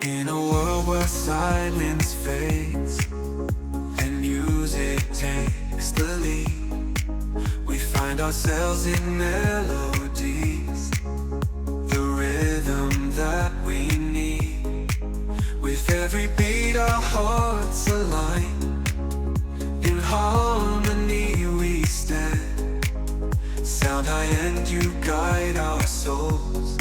In a world where silence fades and music takes the lead, we find ourselves in melodies, the rhythm that we need. With every beat our hearts align, in harmony we stand. Soundhiend, you guide our souls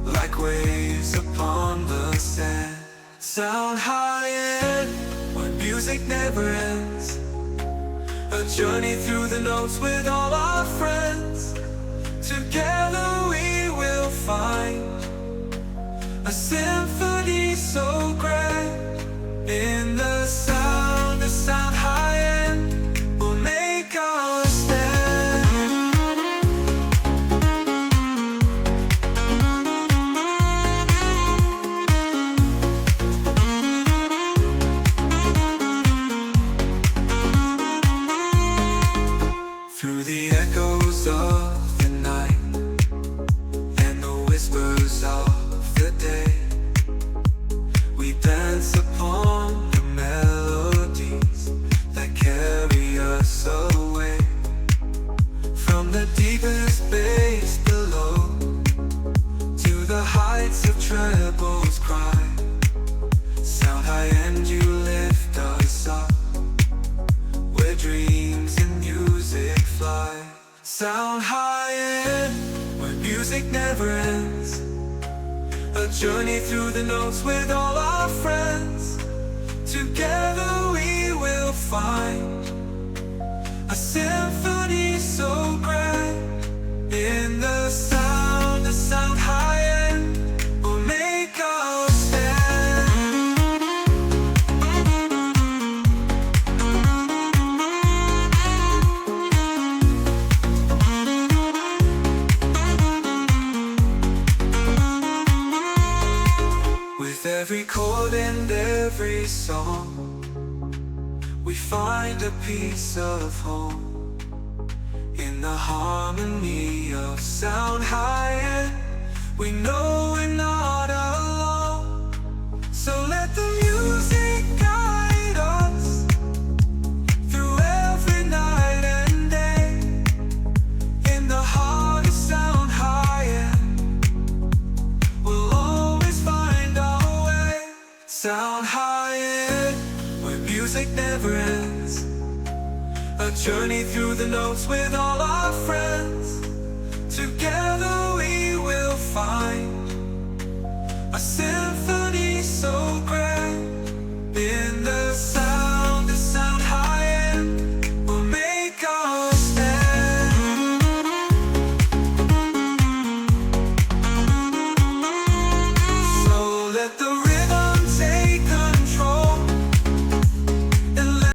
like waves upon the sand. Soundhiend, where music never ends, a journey through the notes with all our friends. Together we will find a symphony so grand. In the sound of Soundhiend, we'll make our stand. Through the echoes of the night and the whispers of the day, we dance upon the melodies that carry us away. From the deepest bass below to the heights of trebles cry, Soundhiend, you lift us up where dreams and music fly. Soundhiend, where music never ends, a journey through the notes with all our friends. Together we will find a symphony so grand. In the sound of Soundhiend, we'll make our stand. With every chord and every song, we find a piece of home. In the harmony of Soundhiend, we know we're not alone. So let the music guide us through every night and day. In the heart of Soundhiend, we'll always find our way. Soundhiend, where music never ends, a journey through the notes with all our friends. Together we will find a